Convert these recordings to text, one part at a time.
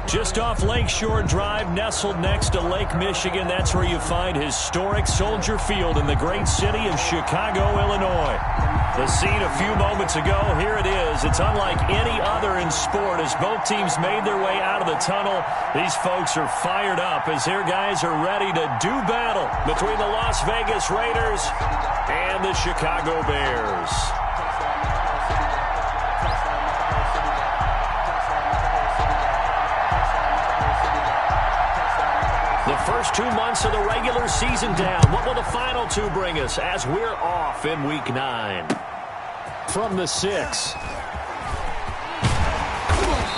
Just off Lakeshore Drive, nestled next to Lake Michigan. That's where you find historic Soldier Field in the great city of Chicago, Illinois. The scene a few moments ago, here it is. It's unlike any other in sport as both teams made their way out of the tunnel. These folks are fired up as their guys are ready to do battle between the Las Vegas Raiders and the Chicago Bears. The first 2 months of the regular season down. What will the final two bring us as we're off in Week 9? From the 6.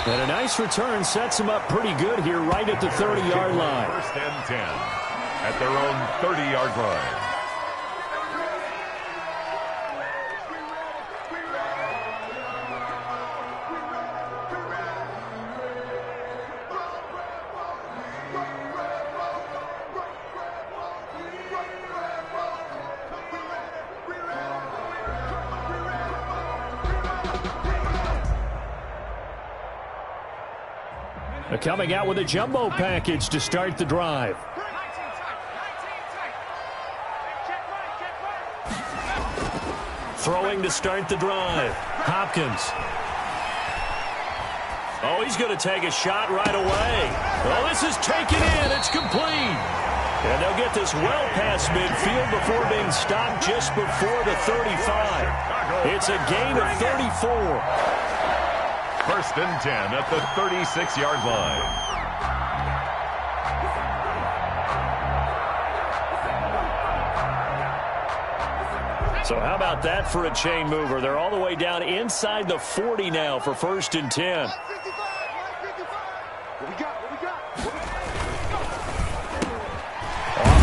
And a nice return sets them up pretty good here right at the 30-yard line. First and 10 at their own 30-yard line. Coming out with a jumbo package to start the drive. Throwing to start the drive. Hopkins. Oh, he's going to take a shot right away. Oh, this is taken in. It's complete. And they'll get this well past midfield before being stopped just before the 35. It's a gain of 34. First and 10 at the 36-yard line. So how about that for a chain mover? They're all the way down inside the 40 now for first and 10. Off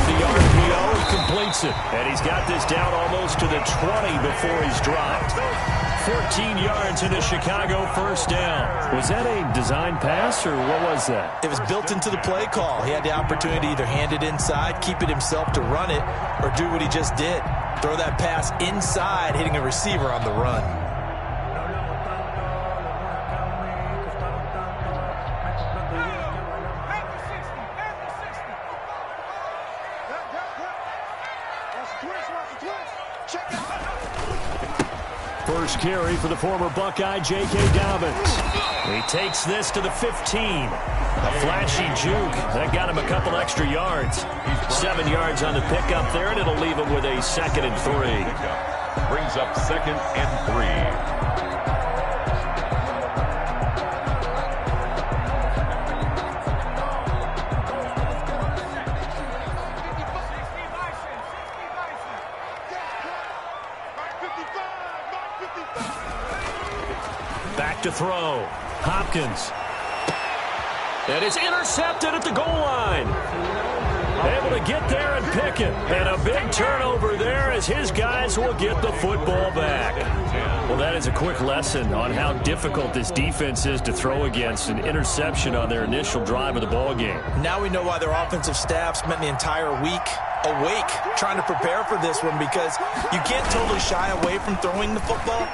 the RPO, he completes it. And he's got this down almost to the 20 before he's dropped. 14 yards in a Chicago first down. Was that a design pass, or what was that? It was built into the play call. He had the opportunity to either hand it inside, keep it himself to run it, or do what he just did. Throw that pass inside, hitting a receiver on the run. First carry for the former Buckeye, J.K. Dobbins. He takes this to the 15. A flashy juke. That got him a couple extra yards. 7 yards on the pickup there, and it'll leave him with a 2nd and 3. Brings up 2nd and 3. Back to throw. Hopkins. And it's intercepted at the goal line. Able to get there and pick it. And a big turnover there as his guys will get the football back. Well, that is a quick lesson on how difficult this defense is to throw against. An interception on their initial drive of the ball game. Now we know why their offensive staff spent the entire week awake trying to prepare for this one, because you can't totally shy away from throwing the football.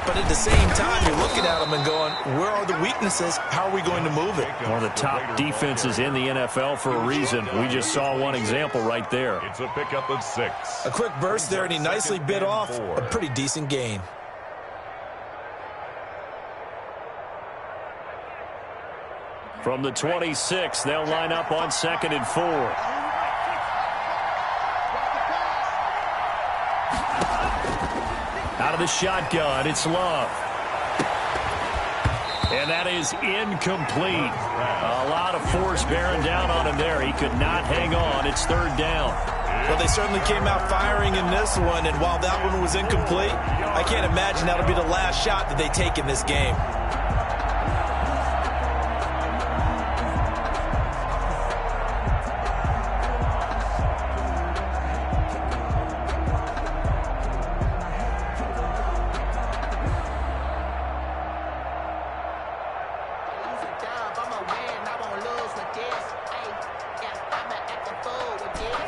But at the same time, you're looking at them and going, where are the weaknesses? How are we going to move it? One of the top defenses in the NFL for a reason. We just saw one example right there. It's a pickup of 6. A quick burst there, and he nicely bit off a pretty decent gain. From the 26, they'll line up on 2nd and 4. Out of the shotgun, it's Love. And that is incomplete. A lot of force bearing down on him there. He could not hang on. It's 3rd down. Well, they certainly came out firing in this one, and while that one was incomplete, I can't imagine that'll be the last shot that they take in this game.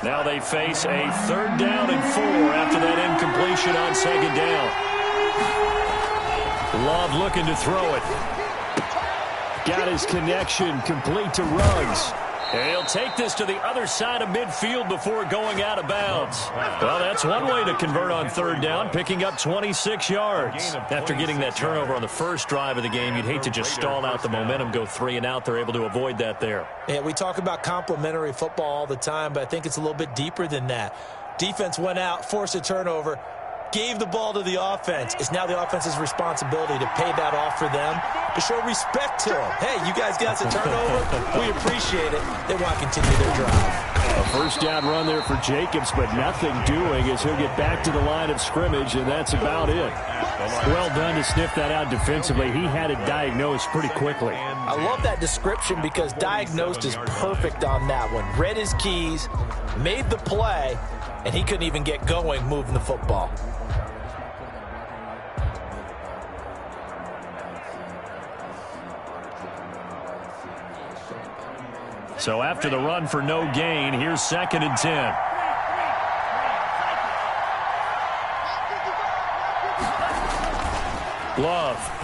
Now they face a 3rd down and 4 after that incompletion on 2nd down. Love looking to throw it. Got his connection complete to Ruggs. And he'll take this to the other side of midfield before going out of bounds. Well, that's one way to convert on third down, picking up 26 yards. After getting that turnover on the first drive of the game, you'd hate to just stall out the momentum, go 3 and out. They're able to avoid that there. Yeah, we talk about complementary football all the time, but I think it's a little bit deeper than that. Defense went out, forced a turnover, gave the ball to the offense. It's now the offense's responsibility to pay that off for them, to show respect to them. Hey, you guys got a turnover. We appreciate it. They want to continue their drive. A first down run there for Jacobs, but nothing doing as he'll get back to the line of scrimmage, and that's about it. Well done to sniff that out defensively. He had it diagnosed pretty quickly. I love that description because diagnosed is perfect on that one. Read his keys, made the play, and he couldn't even get going moving the football. So after the run for no gain, here's 2nd and 10. Love.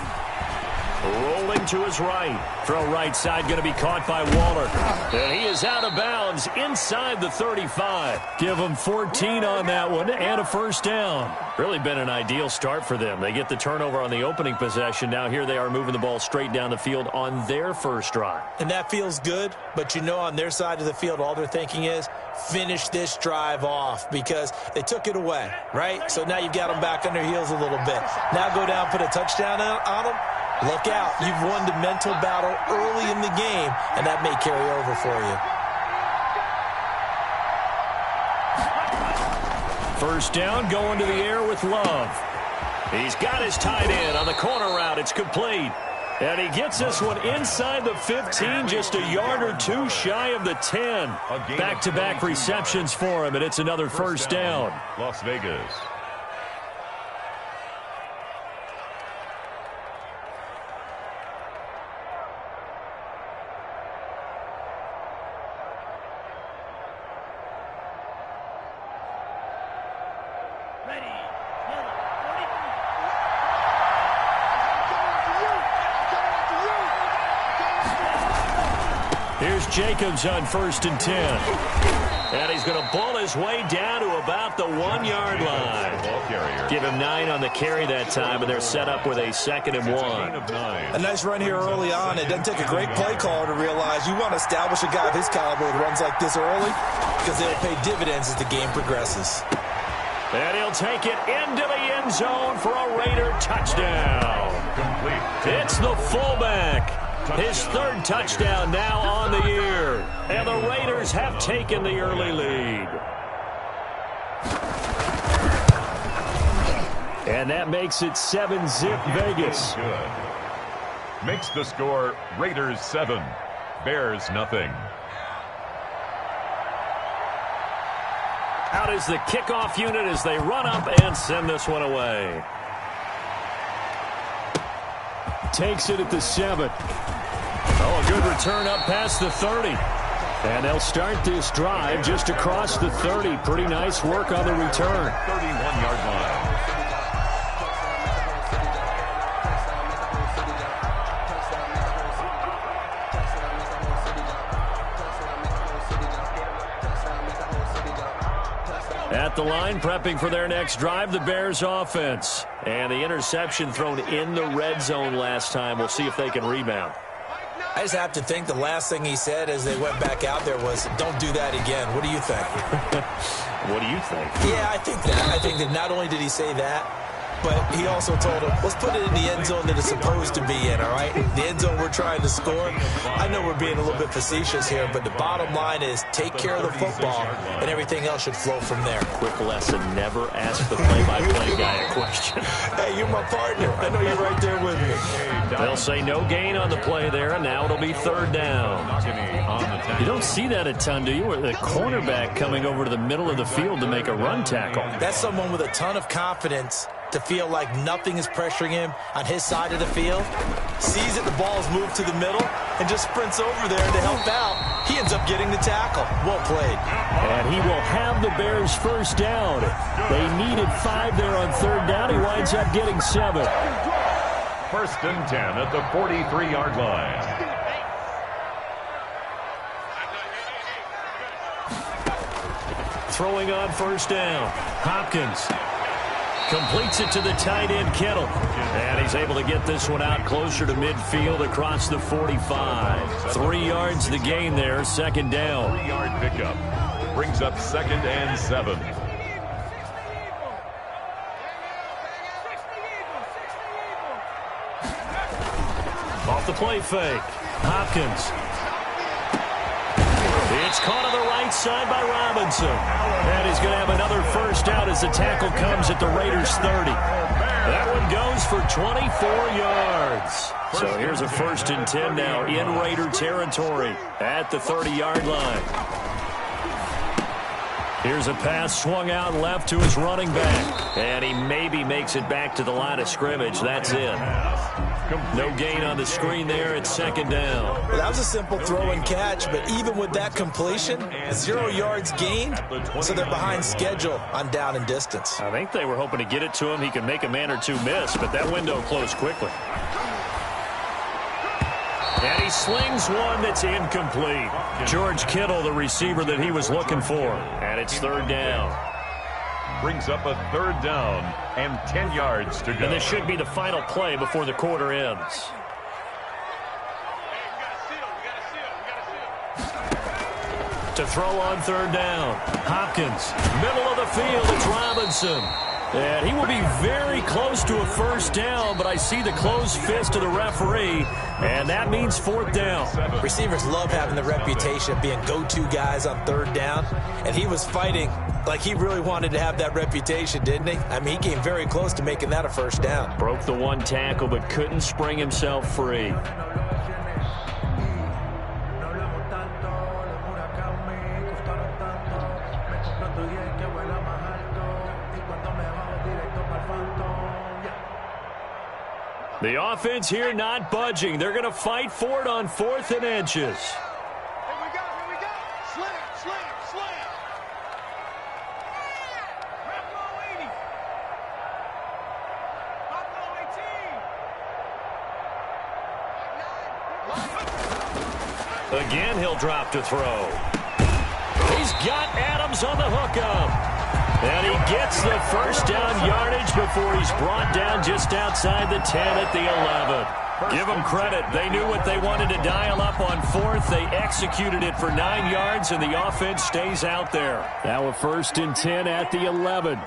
Rolling to his right. Throw right side going to be caught by Waller. And he is out of bounds inside the 35. Give him 14 on that one and a first down. Really been an ideal start for them. They get the turnover on the opening possession. Now here they are moving the ball straight down the field on their first drive. And that feels good, but you know on their side of the field all they're thinking is finish this drive off because they took it away, right? So now you've got them back on their heels a little bit. Now go down, put a touchdown on them. Look out. You've won the mental battle early in the game, and that may carry over for you. First down, going to the air with Love. He's got his tight end on the corner route. It's complete. And he gets this one inside the 15, just a yard or two shy of the 10. Back-to-back receptions for him, and it's another first down. Las Vegas. Here's Jacobs on 1st and 10. And he's going to ball his way down to about the 1-yard line. Give him 9 on the carry that time, and they're set up with a 2nd and 1. A nice run here early on. It doesn't take a great play caller to realize you want to establish a guy of his caliber with runs like this early because they'll pay dividends as the game progresses. And he'll take it into the end zone for a Raider touchdown. It's the fullback. His 3rd touchdown now on the year. And the Raiders have taken the early lead. And that makes it 7-zip Vegas. Good. Makes the score Raiders 7, Bears nothing. Out is the kickoff unit as they run up and send this one away. Takes it at the 7. Oh, a good return up past the 30. And they'll start this drive just across the 30. Pretty nice work on the return. 31-yard line. At the line, prepping for their next drive, the Bears offense. And the interception thrown in the red zone last time. We'll see if they can rebound. I just have to think the last thing he said as they went back out there was, don't do that again. What do you think? What do you think? Yeah, I think that. I think that not only did he say that, but he also told him, let's put it in the end zone that it's supposed to be in, all right? The end zone we're trying to score. I know we're being a little bit facetious here, but the bottom line is take care of the football, and everything else should flow from there. Quick lesson, never ask the play-by-play guy a question. Hey, you're my partner. I know you're right there with me. They'll say no gain on the play there, and now it'll be 3rd down. You don't see that a ton, do you? With a cornerback coming over to the middle of the field to make a run tackle. That's someone with a ton of confidence to feel like nothing is pressuring him on his side of the field. Sees that the ball's moved to the middle and just sprints over there to help out. He ends up getting the tackle. Well played. And he will have the Bears first down. They needed 5 there on 3rd down. He winds up getting 7. 1st and 10 at the 43-yard line. throwing on first down. Hopkins completes it to the tight end, Kittle. And he's able to get this one out closer to midfield across the 45. 3 yards the gain there, second down. 3-yard pickup. Brings up 2nd and 7. Off the play fake. Hopkins. It's caught on the right side by Robinson. And he's going to have another first down as the tackle comes at the Raiders' 30. That one goes for 24 yards. So here's a 1st and 10 now in Raider territory at the 30-yard line. Here's a pass swung out left to his running back. And he maybe makes it back to the line of scrimmage. That's it. No gain on the screen there at 2nd down. Well, that was a simple throw and catch, but even with that completion, 0 yards gained, so they're behind schedule on down and distance. I think they were hoping to get it to him. He could make a man or two miss, but that window closed quickly. And he slings one that's incomplete. George Kittle, the receiver that he was looking for. And it's 3rd down. Brings up a 3rd down and 10 yards to go. And this should be the final play before the quarter ends. To throw on 3rd down. Hopkins, middle of the field, it's Robinson. And he will be very close to a first down, but I see the closed fist of the referee, and that means 4th down. Receivers love having the reputation of being go-to guys on 3rd down, and he was fighting like he really wanted to have that reputation, didn't he? I mean, he came very close to making that a first down. Broke the one tackle, but couldn't spring himself free. The offense here not budging. They're going to fight for it on 4th and inches. Here we go. Slam. Buffalo 80. Buffalo 18. Again, he'll drop to throw. He's got Adams on the hookup. And he gets the first down yardage before he's brought down just outside the 10 at the 11. Give them credit. They knew what they wanted to dial up on 4th. They executed it for 9 yards, and the offense stays out there. Now a 1st and 10 at the 11.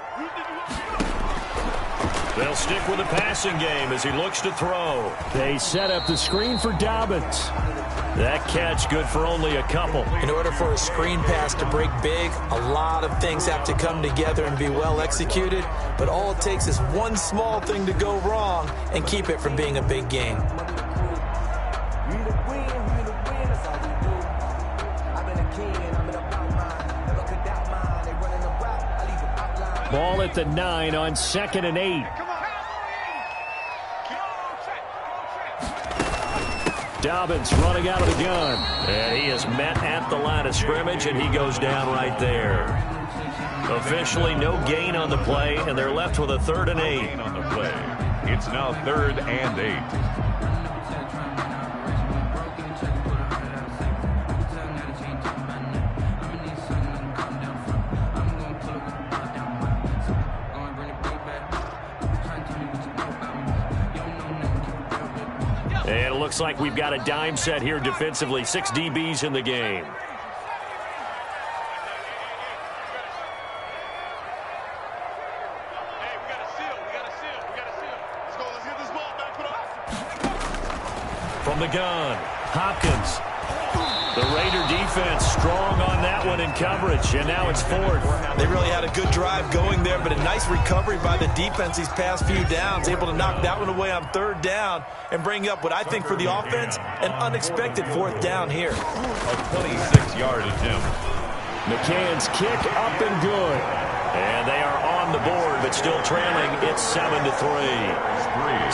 They'll stick with the passing game as he looks to throw. They set up the screen for Dobbins. That catch good for only a couple. In order for a screen pass to break big, a lot of things have to come together and be well executed, but all it takes is one small thing to go wrong and keep it from being a big gain. Ball at the 9 on 2nd and 8. Dobbins running out of the gun. And he is met at the line of scrimmage, and he goes down right there. Officially no gain on the play, and they're left with a 3rd and 8. On the play. It's now 3rd and 8. And it looks like we've got a dime set here defensively. 6 DBs in the game. Hey, we got a seal. Let's get this ball back. Put up. From the gun, Hopkins. The Raider defense strong on that one in coverage, and now it's 4th. They really had a good drive going there, but a nice recovery by the defense these past few downs, able to knock that one away on 3rd down and bring up what I think for the offense, an unexpected 4th down here. A 26-yard attempt. McCann's kick up and good. And they are on the board, but still trailing. It's 7-3.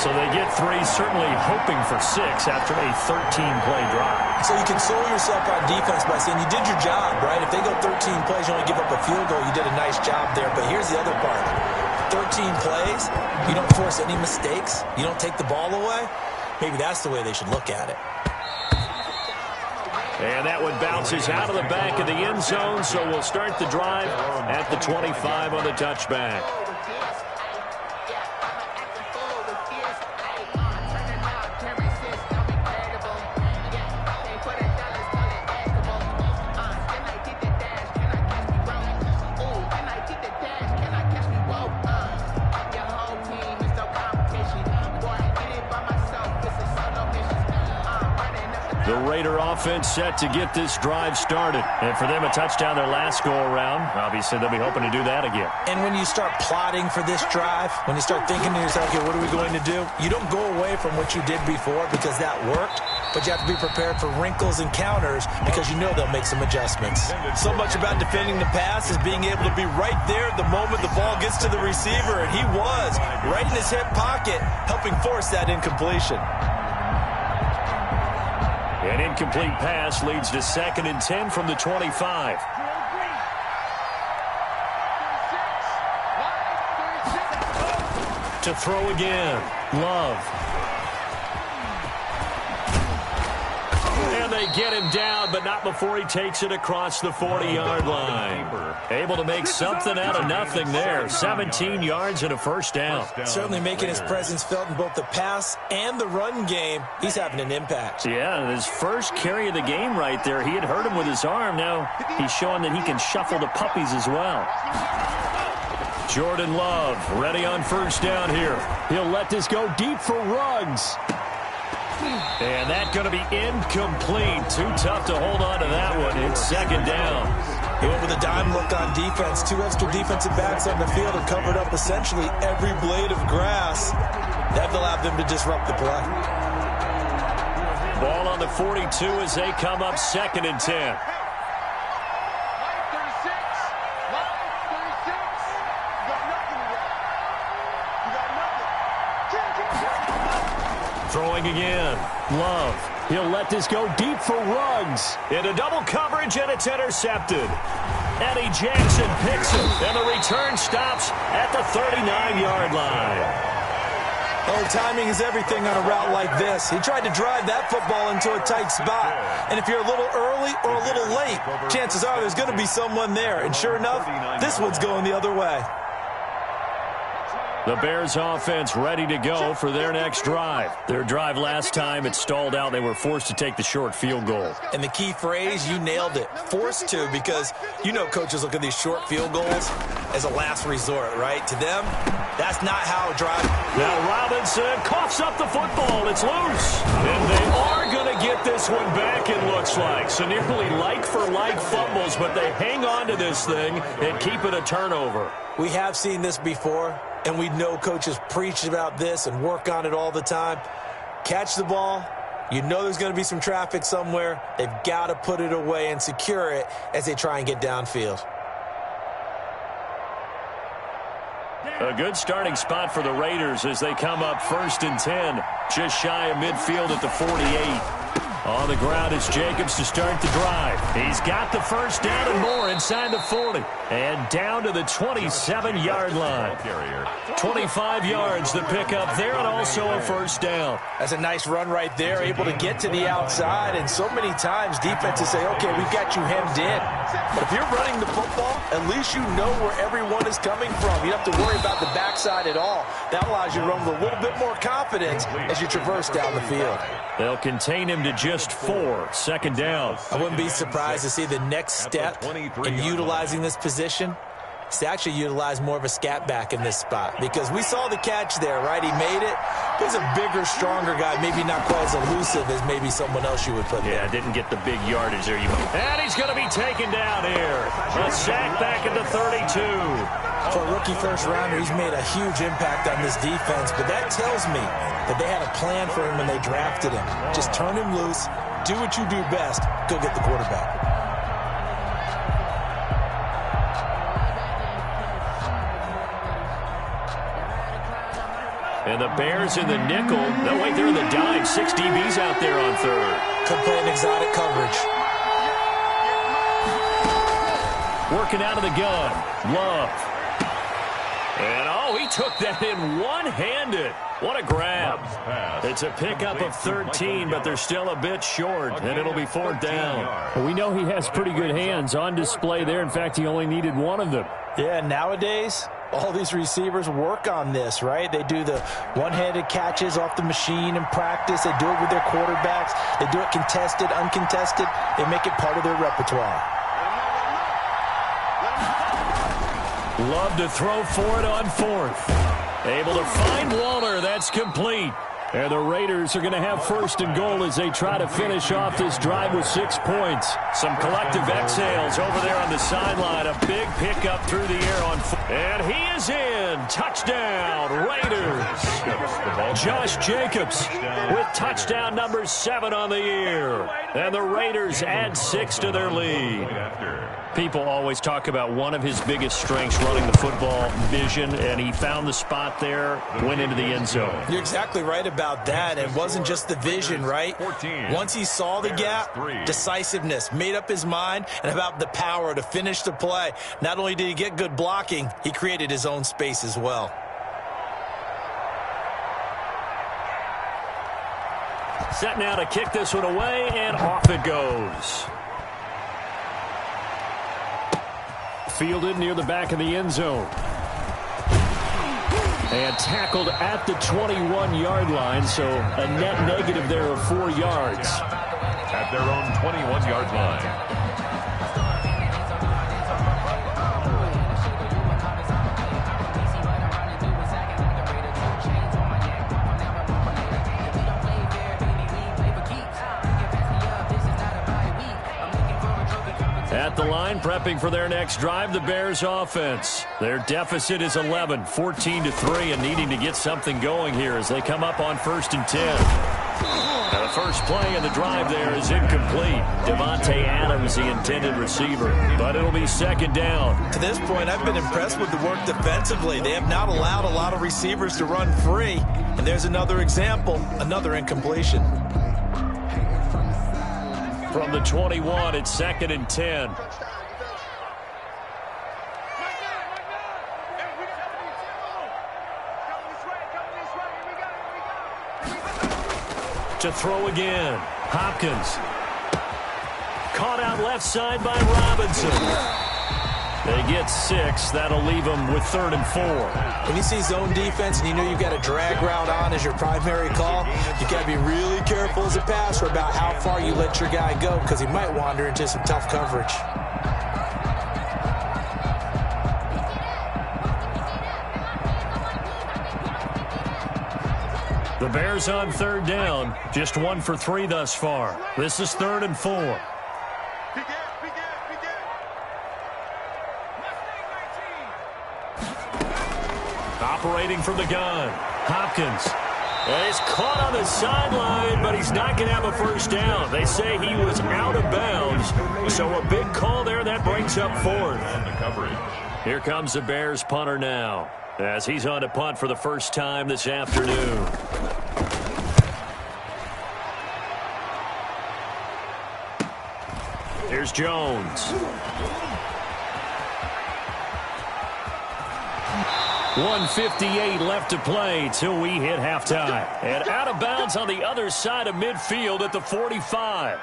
So they get 3, certainly hoping for 6 after a 13-play drive. So you console yourself on defense by saying you did your job, right? If they go 13 plays, you only give up a field goal, you did a nice job there. But here's the other part. 13 plays, you don't force any mistakes, you don't take the ball away. Maybe that's the way they should look at it. And that one bounces out of the back of the end zone, so we'll start the drive at the 25 on the touchback. The Raider offense set to get this drive started. And for them, a touchdown their last go-around. Obviously, they'll be hoping to do that again. And when you start plotting for this drive, when you start thinking to yourself, okay, what are we going to do? You don't go away from what you did before because that worked, but you have to be prepared for wrinkles and counters because you know they'll make some adjustments. So much about defending the pass is being able to be right there the moment the ball gets to the receiver, and he was right in his hip pocket, helping force that incompletion. An incomplete pass leads to 2nd and 10 from the 25. To throw again. Love. And they get him down, but not before he takes it across the 40-yard line. Able to make something out of nothing there. 17 yards and a first down. Certainly making his presence felt in both the pass and the run game. He's having an impact. Yeah, his first carry of the game right there. He had hurt him with his arm. Now he's showing that he can shuffle the puppies as well. Jordan Love ready on first down here. He'll let this go deep for Ruggs. And that's going to be incomplete. Too tough to hold on to that one. It's 2nd down. He went with a dime look on defense. 2 extra defensive backs on the field and covered up essentially every blade of grass. That allowed them to disrupt the play. Ball on the 42 as they come up 2nd and 10. Throwing again. Love. He'll let this go deep for Ruggs. Into double coverage, and it's intercepted. Eddie Jackson picks it, and the return stops at the 39-yard line. Oh, timing is everything on a route like this. He tried to drive that football into a tight spot. And if you're a little early or a little late, chances are there's going to be someone there. And sure enough, this one's going the other way. The Bears offense ready to go for their next drive. Their drive last time, it stalled out. They were forced to take the short field goal. And the key phrase, you nailed it. Forced to, because you know coaches look at these short field goals as a last resort, right? To them, that's not how a drive. Now Robinson coughs up the football. It's loose. And they are going to get this one back, it looks like. So nearly like-for-like fumbles, but they hang on to this thing and keep it a turnover. We have seen this before. And we know coaches preach about this and work on it all the time. Catch the ball. You know there's going to be some traffic somewhere. They've got to put it away and secure it as they try and get downfield. A good starting spot for the Raiders as they come up 1st and 10. Just shy of midfield at the 48. On the ground, it's Jacobs to start the drive. He's got the first down and more inside the 40. And down to the 27-yard line. 25 yards the pickup there, and also a first down. That's a nice run right there, able to get to the outside. And so many times defenses say, okay, we've got you hemmed in. But if you're running the football, at least you know where everyone is coming from. You don't have to worry about the backside at all. That allows you to run with a little bit more confidence as you traverse down the field. They'll contain him to just 4. 2nd down. I wouldn't be surprised to see the next step in utilizing this position is to actually utilize more of a scat back in this spot, because we saw the catch there, right? He made it. He's a bigger, stronger guy, maybe not quite as elusive as maybe someone else you would put there. Yeah, didn't get the big yardage there. And he's going to be taken down here. A sack back at the 32. For a rookie first-rounder, he's made a huge impact on this defense, but that tells me that they had a plan for him when they drafted him. Just turn him loose, do what you do best, go get the quarterback. And the Bears in the nickel. No, wait, they're in the dime. 6 DBs out there on 3rd. Could play an exotic coverage. Working out of the gun. Love. And, oh, he took that in one-handed. What a grab. It's a pickup of 13, but they're still a bit short, and it'll be 4th down. Well, we know he has pretty good hands on display there. In fact, he only needed one of them. Yeah, nowadays, all these receivers work on this, right? They do the one-handed catches off the machine in practice. They do it with their quarterbacks. They do it contested, uncontested. They make it part of their repertoire. Love to throw for it on 4th. Able to find Waller. That's complete. And the Raiders are going to have 1st and goal as they try to finish off this drive with 6 points. Some collective exhales over there on the sideline. A big pickup through the air on 4th. And he is in. Touchdown, Raiders. Josh Jacobs with touchdown number 7 on the year. And the Raiders add 6 to their lead. People always talk about one of his biggest strengths running the football, vision, and he found the spot there, went into the end zone. You're exactly right about that. It wasn't just the vision, right? Once he saw the gap, decisiveness, made up his mind, and about the power to finish the play. Not only did he get good blocking, he created his own space as well. Set now to kick this one away, and off it goes. Fielded near the back of the end zone. And tackled at the 21-yard line, so a net negative there of 4 yards. At their own 21-yard line. At the line, prepping for their next drive, the Bears offense. Their deficit is 11, 14-3, and needing to get something going here as they come up on 1st and 10. Now the first play in the drive there is incomplete. Devontae Adams, the intended receiver, but it'll be 2nd down. To this point, I've been impressed with the work defensively. They have not allowed a lot of receivers to run free. And there's another example, another incompletion. From the 21, it's 2nd and 10. To throw again. Hopkins. Caught out left side by Robinson. They get 6. That'll leave them with 3rd and 4. When you see zone defense and you know you've got a drag route on as your primary call, you got to be really careful as a passer about how far you let your guy go because he might wander into some tough coverage. The Bears on 3rd down. Just 1 for 3 thus far. This is 3rd and 4. Operating from the gun. Hopkins. And he's caught on the sideline, but he's not going to have a 1st down. They say he was out of bounds. So a big call there that brings up 4th. Here comes the Bears punter now, as he's on to punt for the first time this afternoon. Here's Jones. 1:58 left to play till we hit halftime. And out of bounds on the other side of midfield at the 45.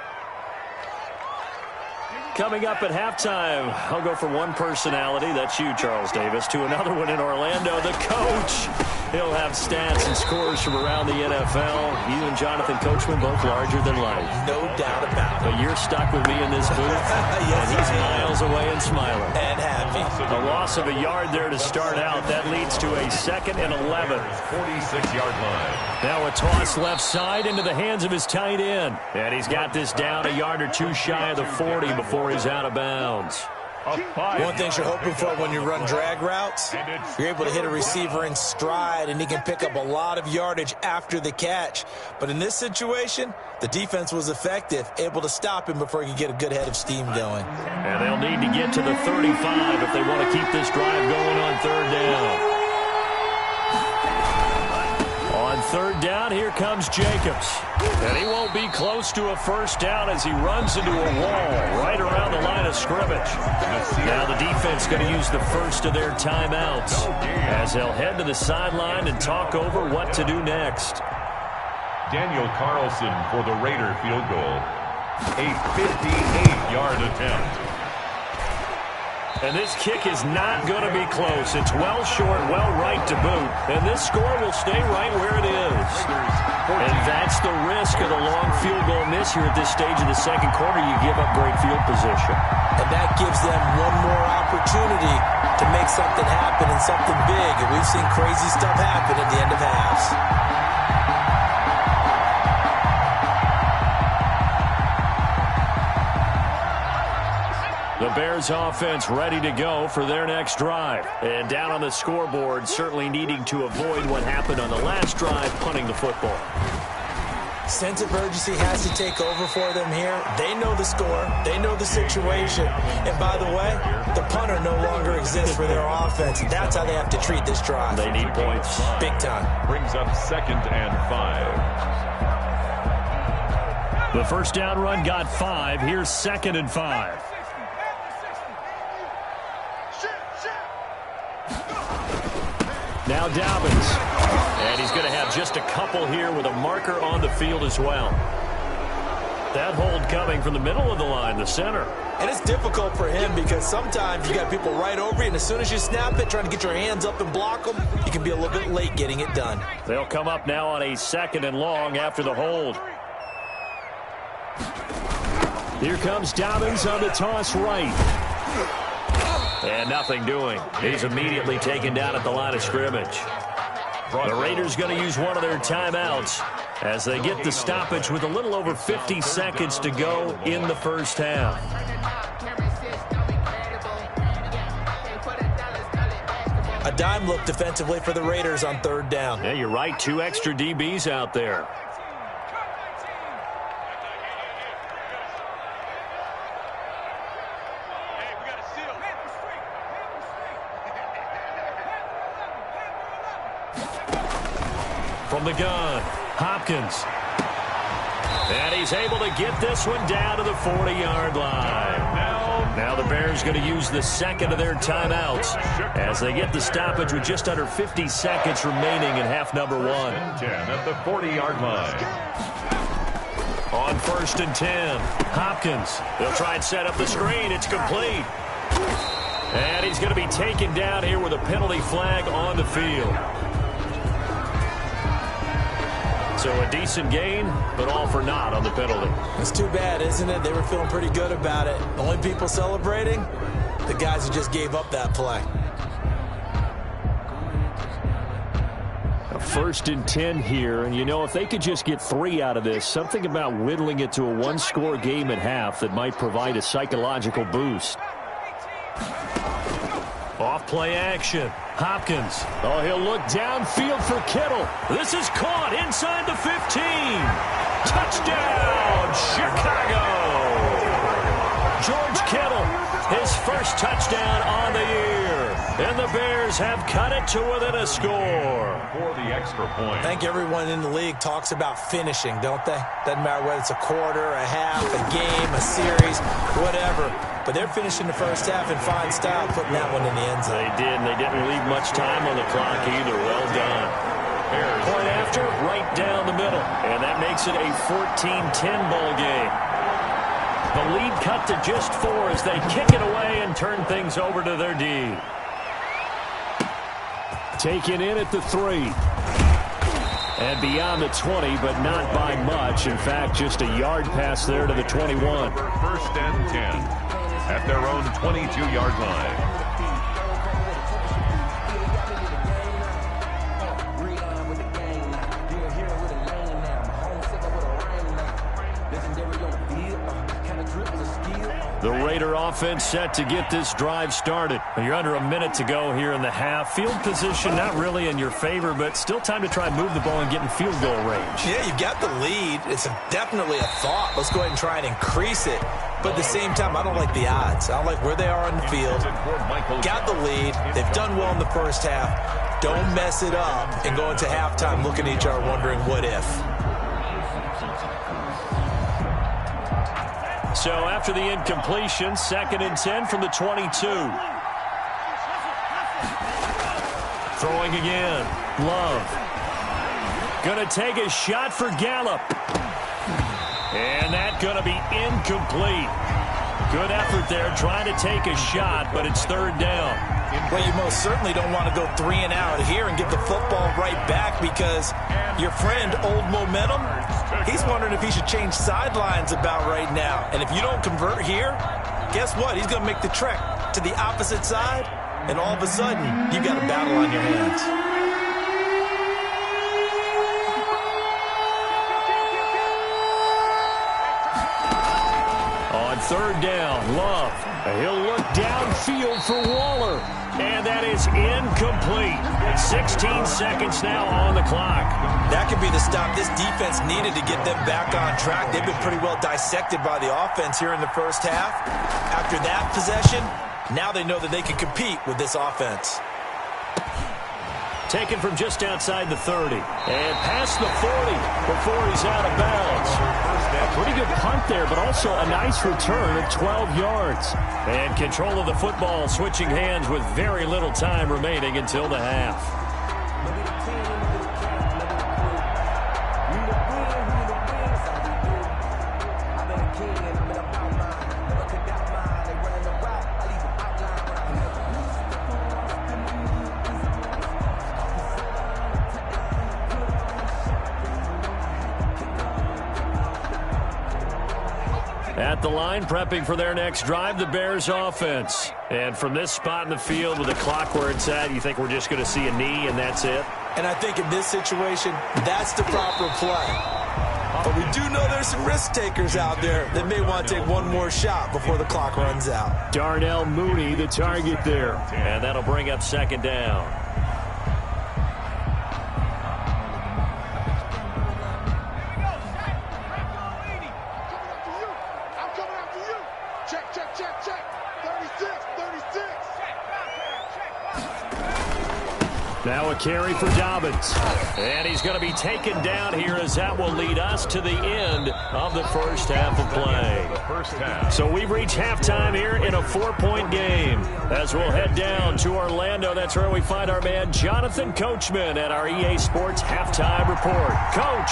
Coming up at halftime, I'll go from one personality, that's you, Charles Davis, to another one in Orlando, the coach. He'll have stats and scores from around the NFL. You and Jonathan Coachman both larger than life. No doubt about it. But you're stuck with me in this booth, yes, and he's miles away and smiling. And happy. A loss of a yard there to start out. That leads to a 2nd and 11. 46-yard line. Now a toss left side into the hands of his tight end. And he's got this down a yard or 2 shy of the 40 before he's out of bounds. One thing you're hoping for when you run drag routes, you're able to hit a receiver in stride, and he can pick up a lot of yardage after the catch. But in this situation, the defense was effective, able to stop him before he could get a good head of steam going. And they'll need to get to the 35 if they want to keep this drive going on 3rd down. On 3rd down, here comes Jacobs. And he won't be close to a first down as he runs into a wall right around the line of scrimmage. Now the defense going to use the first of their timeouts as they'll head to the sideline and talk over what to do next. Daniel Carlson for the Raider field goal. A 58-yard attempt. And this kick is not going to be close. It's well short, well right to boot. And this score will stay right where it is. And that's the risk of the long field goal miss here at this stage of the second quarter. You give up great field position. And that gives them one more opportunity to make something happen and something big. And we've seen crazy stuff happen at the end of halves. The Bears offense ready to go for their next drive. And down on the scoreboard, certainly needing to avoid what happened on the last drive, punting the football. Sense of urgency has to take over for them here. They know the score. They know the situation. And by the way, the punter no longer exists for their offense. That's how they have to treat this drive. They need points. Big time. Brings up 2nd and 5. The first down run got 5. Here's 2nd and 5. Now Dobbins. And he's going to have just a couple here with a marker on the field as well. That hold coming from the middle of the line, the center. And it's difficult for him because sometimes you got people right over you, and as soon as you snap it, trying to get your hands up and block them, you can be a little bit late getting it done. They'll come up now on a 2nd and long after the hold. Here comes Dobbins on the toss right. And nothing doing. He's immediately taken down at the line of scrimmage. The Raiders going to use one of their timeouts as they get the stoppage with a little over 50 seconds to go in the first half. A dime look defensively for the Raiders on 3rd down. Yeah, you're right. 2 extra DBs out there. From the gun, Hopkins. And he's able to get this one down to the 40-yard line. Now the Bears going to use the 2nd of their timeouts as they get the stoppage with just under 50 seconds remaining in half number 1. 10 at the 40-yard line. On 1st and 10, Hopkins. They'll try and set up the screen. It's complete. And he's going to be taken down here with a penalty flag on the field. So a decent gain, but all for naught on the penalty. It's too bad, isn't it? They were feeling pretty good about it. The only people celebrating, the guys who just gave up that play. A 1st and 10 here, and you know, if they could just get 3 out of this, something about whittling it to a 1-score game at half that might provide a psychological boost. Off play action. Hopkins. Oh, he'll look downfield for Kittle. This is caught inside the 15. Touchdown, Chicago. George Kittle, his first touchdown on the year. And the Bears have cut it to within a score. For the extra point. I think everyone in the league talks about finishing, don't they? Doesn't matter whether it's a quarter, a half, a game, a series, whatever. But they're finishing the first half in fine style, putting that one in the end zone. They did, and they didn't leave much time on the clock either. Well done. Point after, right down the middle. And that makes it a 14-10 ball game. The lead cut to just 4 as they kick it away and turn things over to their D. Taken in at the 3. And beyond the 20, but not by much. In fact, just a yard pass there to the 21. 1st and 10 at their own 22-yard line. The Raider offense set to get this drive started. You're under a minute to go here in the half. Field position not really in your favor, but still time to try and move the ball and get in field goal range. Yeah, you got the lead. It's definitely a thought. Let's go ahead and try and increase it. But at the same time, I don't like the odds. I don't like where they are on the field. Got the lead. They've done well in the first half. Don't mess it up and go into halftime looking at each other wondering what if. So after the incompletion, 2nd and 10 from the 22. Throwing again. Love. Going to take a shot for Gallup. And that's going to be incomplete. Good effort there trying to take a shot, but it's 3rd down. Well, you most certainly don't want to go 3 and out here and give the football right back because your friend, Old Momentum, he's wondering if he should change sidelines about right now. And if you don't convert here, guess what? He's going to make the trek to the opposite side, and all of a sudden, you've got a battle on your hands. On 3rd down, Love. He'll look downfield for Waller. And that is incomplete. 16 seconds now on the clock. That could be the stop this defense needed to get them back on track. They've been pretty well dissected by the offense here in the first half. After that possession, now they know that they can compete with this offense. Taken from just outside the 30. And past the 40 before he's out of bounds. A pretty good punt there, but also a nice return of 12 yards. And control of the football switching hands with very little time remaining until the half. At the line, prepping for their next drive, the Bears offense. And from this spot in the field with the clock where it's at, you think we're just going to see a knee and that's it? And I think in this situation, that's the proper play. But we do know there's some risk takers out there that may want to take one more shot before the clock runs out. Darnell Mooney, the target there. And that'll bring up 2nd down. Now a carry for Dobbins. And he's going to be taken down here as that will lead us to the end of the first half of play. So we've reached halftime here in a 4-point game. As we'll head down to Orlando, that's where we find our man Jonathan Coachman at our EA Sports Halftime Report. Coach!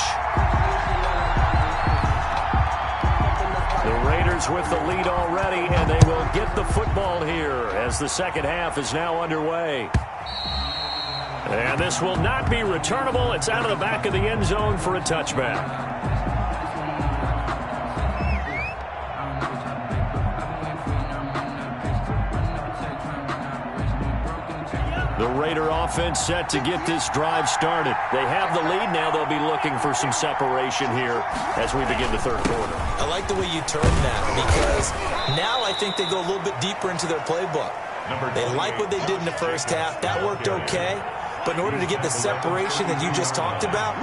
The Raiders with the lead already, and they will get the football here as the second half is now underway. And this will not be returnable. It's out of the back of the end zone for a touchback. The Raider offense set to get this drive started. They have the lead now. They'll be looking for some separation here as we begin the third quarter. I like the way you term that because now I think they go a little bit deeper into their playbook. They like what they did in the first half. That worked okay. But in order to get the separation that you just talked about,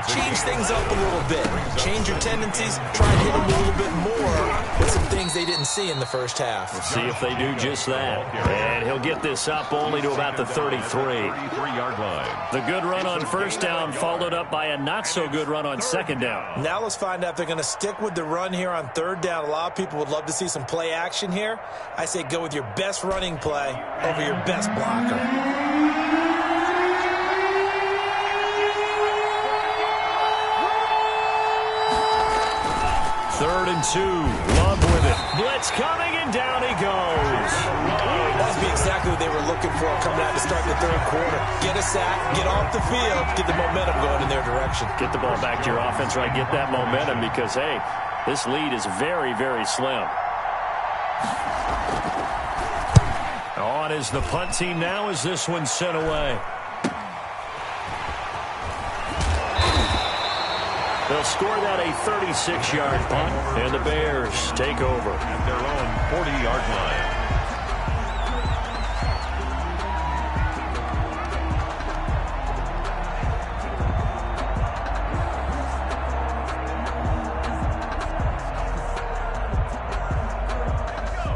change things up a little bit. Change your tendencies. Try and hit them a little bit more with some things they didn't see in the first half. Let's see if they do just that. And he'll get this up only to about the 33-yard line. The good run on first down followed up by a not-so-good run on second down. Now let's find out if they're going to stick with the run here on third down. A lot of people would love to see some play action here. I say go with your best running play over your best blocker. 3rd and 2. Love with it. Blitz coming, and down he goes. That's exactly what they were looking for coming out to start the third quarter. Get a sack, get off the field, get the momentum going in their direction. Get the ball back to your offense, right? Get that momentum because, hey, this lead is very, very slim. On is the punt team now as this one's sent away. They'll score that a 36-yard punt, and the Bears take over at their own 40-yard line.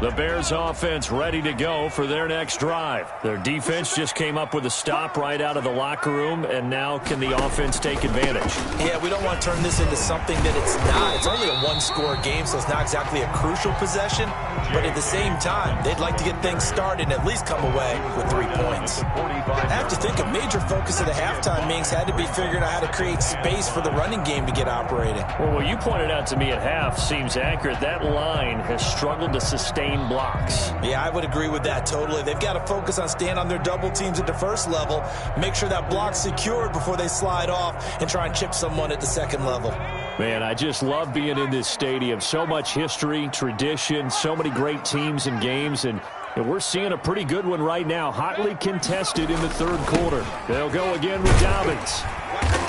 The Bears offense ready to go for their next drive. Their defense just came up with a stop right out of the locker room, and now can the offense take advantage? Yeah, we don't want to turn this into something that it's not. It's only a one-score game, so it's not exactly a crucial possession. But at the same time, they'd like to get things started and at least come away with 3 points. I have to think a major focus of the halftime meetings had to be figuring out how to create space for the running game to get operating. Well, what you pointed out to me at half seems accurate. That line has struggled to sustain blocks. Yeah, I would agree with that totally. They've got to focus on staying on their double teams at the first level, make sure that block's secured before they slide off and try and chip someone at the second level. Man, I just love being in this stadium. So much history, tradition, so many great teams and games, and we're seeing a pretty good one right now, hotly contested in the third quarter. They'll go again with Dobbins.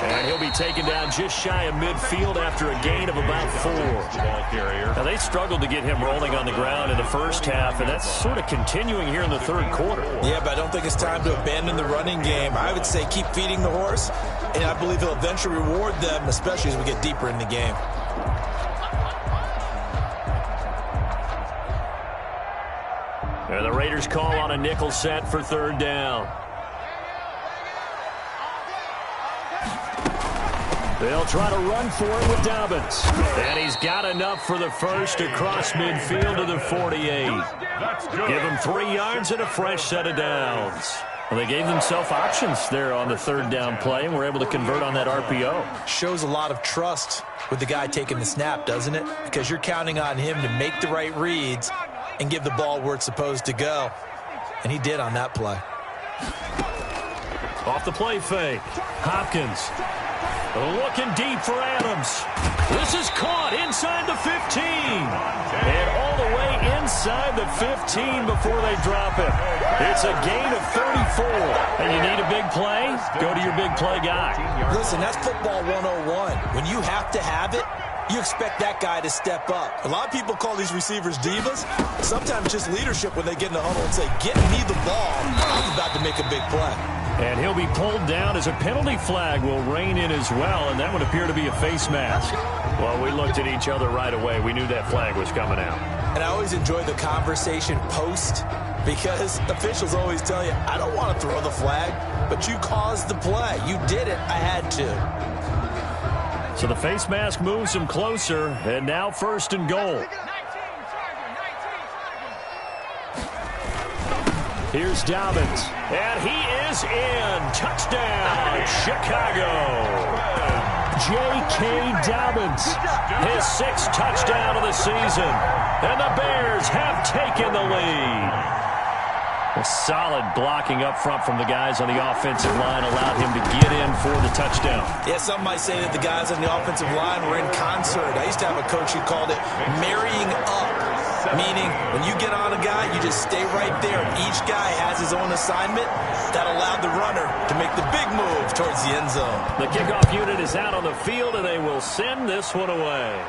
And he'll be taken down just shy of midfield after a gain of about 4. Now, they struggled to get him rolling on the ground in the first half, and that's sort of continuing here in the third quarter. Yeah, but I don't think it's time to abandon the running game. I would say keep feeding the horse, and I believe he'll eventually reward them, especially as we get deeper in the game. And the Raiders call on a nickel set for third down. They'll try to run for it with Dobbins. And he's got enough for the first across midfield to the 48. Give him 3 yards and a fresh set of downs. Well, they gave themselves options there on the third down play and were able to convert on that RPO. Shows a lot of trust with the guy taking the snap, doesn't it? Because you're counting on him to make the right reads and give the ball where it's supposed to go. And he did on that play. Off the play fake. Hopkins. Looking deep for Adams. This is caught inside the 15. And all the way inside the 15 before they drop it. It's a gain of 34. And you need a big play? Go to your big play guy. Listen, that's football 101. When you have to have it, you expect that guy to step up. A lot of people call these receivers divas. Sometimes just leadership when they get in the huddle and say, get me the ball. I'm about to make a big play. And he'll be pulled down as a penalty flag will rein in as well, and that would appear to be a face mask. Well, we looked at each other right away. We knew that flag was coming out. And I always enjoy the conversation post because officials always tell you, I don't want to throw the flag, but you caused the play. You did it. I had to. So the face mask moves him closer, and now first and goal. Here's Dobbins, and he is in. Touchdown, Chicago. J.K. Dobbins, his 6th touchdown of the season, and the Bears have taken the lead. A solid blocking up front from the guys on the offensive line allowed him to get in for the touchdown. Yeah, some might say that the guys on the offensive line were in concert. I used to have a coach who called it marrying up, meaning when you get on a guy, you just stay right there. Each guy has his own assignment that allowed the runner to make the big move towards the end zone. The kickoff unit is out on the field, and they will send this one away.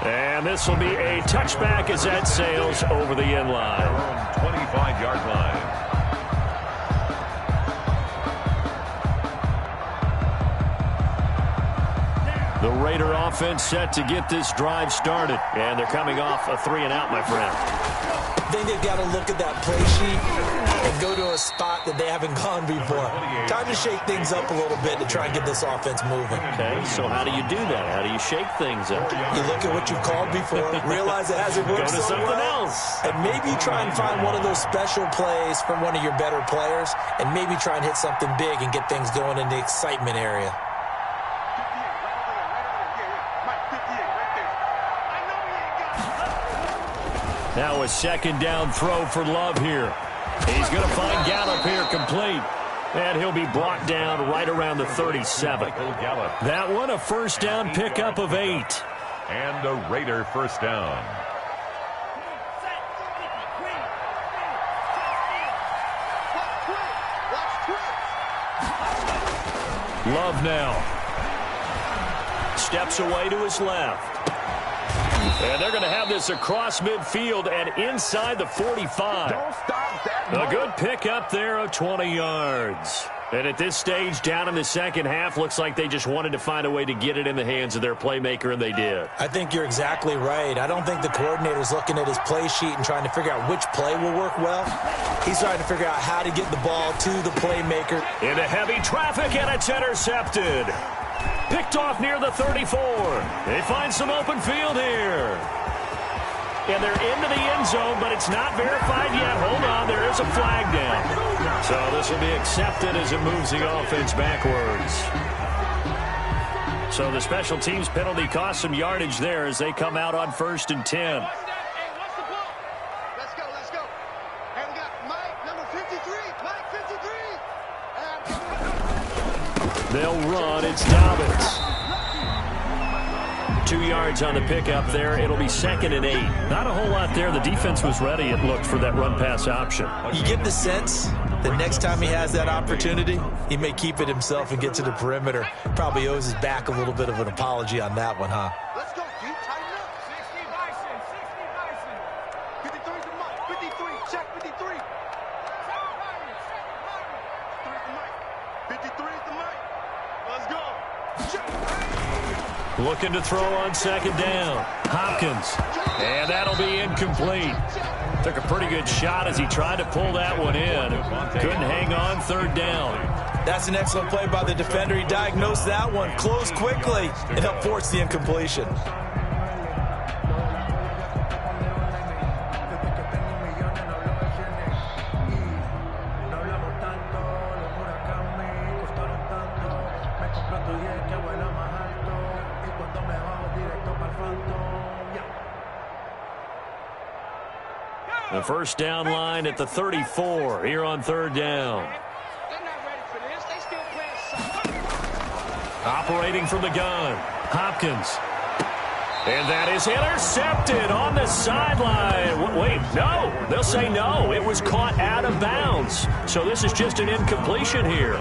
And this will be a touchback as that sails over the end line. 25-yard line. The Raider offense set to get this drive started. And they're coming off a 3-and-out, my friend. I think they've got to look at that play sheet and go to a spot that they haven't gone before. Time to shake things up a little bit to try and get this offense moving. Okay, so how do you do that? How do you shake things up? You look at what you've called before, realize it hasn't worked Go to so something well, else. and maybe try and find one of those special plays from one of your better players, and maybe try and hit something big and get things going in the excitement area. Now a second down throw for Love here. He's going to find Gallup here complete. And he'll be brought down right around the 37. That one a first down pickup of 8. And a Raider first down. Love now. Steps away to his left. And they're going to have this across midfield and inside the 45. A good pickup there of 20 yards. And at this stage, down in the second half, looks like they just wanted to find a way to get it in the hands of their playmaker, and they did. I think you're exactly right. I don't think the coordinator's looking at his play sheet and trying to figure out which play will work well. He's trying to figure out how to get the ball to the playmaker. Into heavy traffic, and it's intercepted. Picked off near the 34. They find some open field here. And they're into the end zone, but it's not verified yet. Hold on, there is a flag down. So this will be accepted as it moves the offense backwards. So the special teams penalty cost some yardage there as they come out on 1st and 10. Hey, what's the ball? Let's go. Hey, we got Mike, number 53. Mike 53. They'll run. It's Dobbins. 2 yards on the pickup there. It'll be 2nd and 8. Not a whole lot there. The defense was ready, it looked, for that run-pass option. You get the sense that next time he has that opportunity, he may keep it himself and get to the perimeter. Probably owes his back a little bit of an apology on that one, huh? Let's go, G. Tighten up. 60 Bison. 53 to Mike. 53. Check 53. 53 to Mike. Let's go. Check. Looking to throw on 2nd down. Hopkins. And that'll be incomplete. Took a pretty good shot as he tried to pull that one in. Couldn't hang on 3rd down. That's an excellent play by the defender. He diagnosed that one, closed quickly, and helped force the incompletion. The first down line at the 34 here on 3rd down. They're not ready for this. They still playing soft. Operating from the gun. Hopkins. And that is intercepted on the sideline. Wait, no. They'll say no. It was caught out of bounds. So this is just an incompletion here.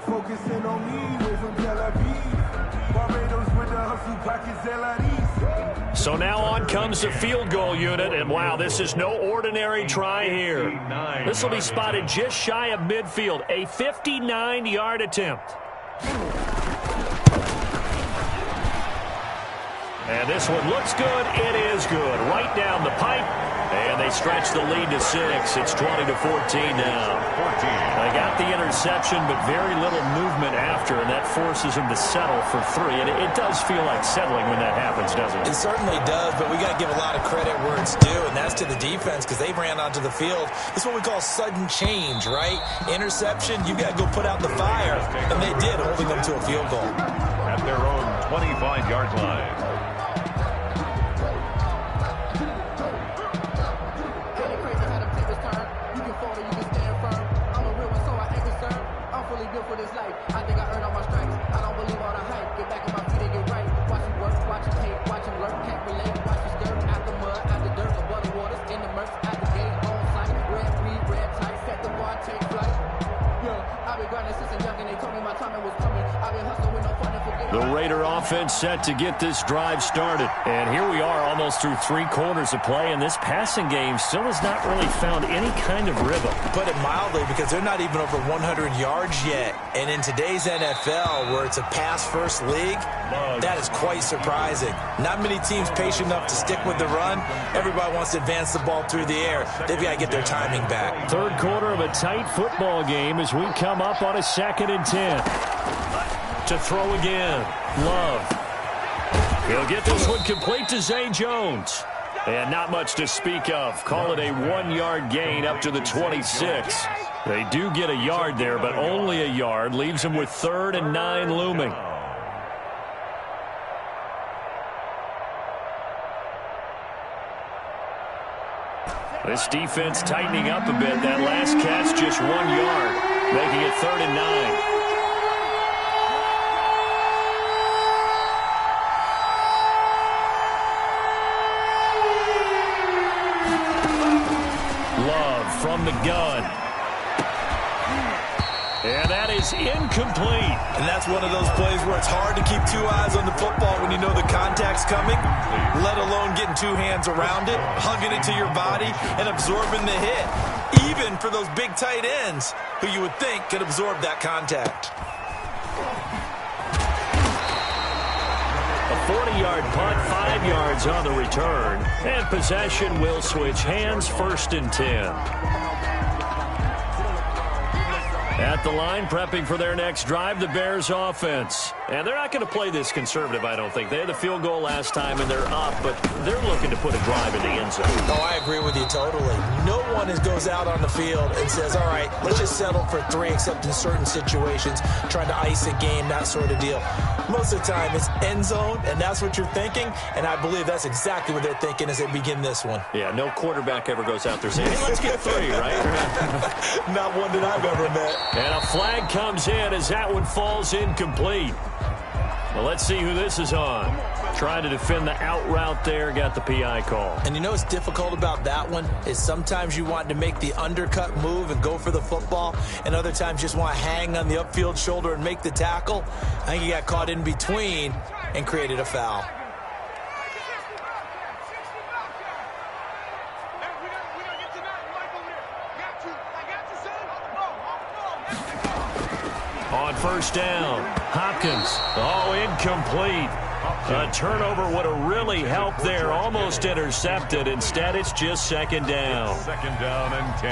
Focusing on me, way from Tel Aviv. Barbados with the hustle pockets, So now on comes the field goal unit, and wow, this is no ordinary try here. This will be spotted just shy of midfield, a 59-yard attempt. And this one looks good. It is good. Right down the pipe. And they stretch the lead to 6. It's 20-14 now. They got the interception, but very little movement after, and that forces them to settle for 3. And it does feel like settling when that happens, doesn't it? It certainly does, but we got to give a lot of credit where it's due, and that's to the defense because they ran onto the field. It's what we call sudden change, right? Interception, you got to go put out the fire, and they did, holding them to a field goal. At their own 25-yard line. For this life, I think I earned all my stripes. I don't believe all the hype. Get back on my feet and get right. Watch him work, watch him hate, watch him lurk, can't relate. Watch him skirt, out the mud, out the dirt, above the waters, in the murks, out the gate, on sight. Red breed, red tight, set the bar, take flight. Yeah, I've been grinding since a young and they told me my time was coming. I've been hustling with no fun and forget. The Raider offense set to get this drive started. And here we are almost through 3 quarters of play, and this passing game still has not really found any kind of rhythm. Put it mildly, because they're not even over 100 yards yet. And in today's NFL, where it's a pass-first league, that is quite surprising. Not many teams patient enough to stick with the run. Everybody wants to advance the ball through the air. They've got to get their timing back. 3rd quarter of a tight football game as we come up on a 2nd and 10. To throw again. Love. He'll get this one complete to Zay Jones. And not much to speak of. Call it a 1-yard gain up to the 26. They do get a yard there, but only a yard. Leaves them with 3rd and 9 looming. This defense tightening up a bit. That last catch just 1 yard, making it 3rd and 9. Love from the gun. And that is incomplete. And that's one of those plays where it's hard to keep 2 eyes on the football when you know the contact's coming, let alone getting 2 hands around it, hugging it to your body, and absorbing the hit, even for those big tight ends who you would think could absorb that contact. A 40-yard punt, 5 yards on the return, and possession will switch hands, 1st and 10. At the line, prepping for their next drive, the Bears offense. And they're not going to play this conservative, I don't think. They had the field goal last time, and they're up, but they're looking to put a drive in the end zone. Oh, I agree with you totally. No one goes out on the field and says, all right, let's just settle for 3, except in certain situations, trying to ice a game, that sort of deal. Most of the time, it's end zone, and that's what you're thinking, and I believe that's exactly what they're thinking as they begin this one. Yeah, no quarterback ever goes out there saying, hey, let's get 3, right? Not one that I've ever met. And a flag comes in as that one falls incomplete. Well, let's see who this is on. Trying to defend the out route there, got the PI call. And you know what's difficult about that one is sometimes you want to make the undercut move and go for the football, and other times just want to hang on the upfield shoulder and make the tackle. I think he got caught in between and created a foul. On 1st down, Hopkins. Oh, incomplete. A turnover would have really helped there. Almost intercepted. Instead, it's just 2nd down. 2nd down and 10.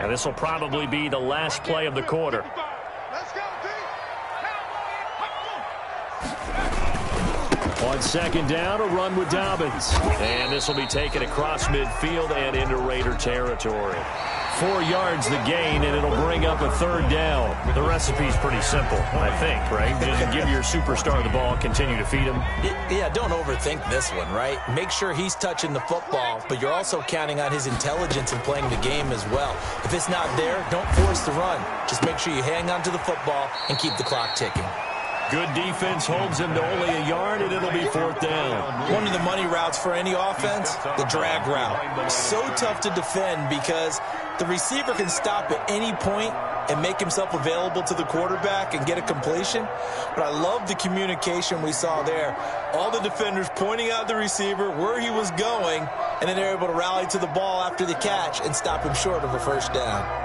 And this will probably be the last play of the quarter. On 2nd down, a run with Dobbins. And this will be taken across midfield and into Raider territory. 4 yards the gain, and it'll bring up a 3rd down. The recipe's pretty simple, I think, right? Just give your superstar the ball, continue to feed him. Yeah, don't overthink this one, right? Make sure he's touching the football, but you're also counting on his intelligence in playing the game as well. If it's not there, don't force the run. Just make sure you hang on to the football and keep the clock ticking. Good defense holds him to only a yard, and it'll be 4th down. One of the money routes for any offense, the drag route. So tough to defend because the receiver can stop at any point and make himself available to the quarterback and get a completion. But I love the communication we saw there. All the defenders pointing out the receiver, where he was going, and then they're able to rally to the ball after the catch and stop him short of a 1st down.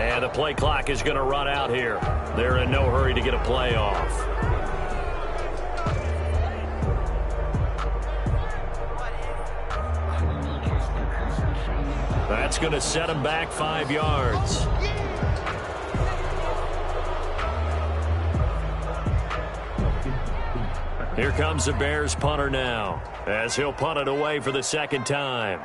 And the play clock is going to run out here. They're in no hurry to get a play off. That's going to set them back 5 yards. Here comes the Bears punter now, as he'll punt it away for the 2nd time.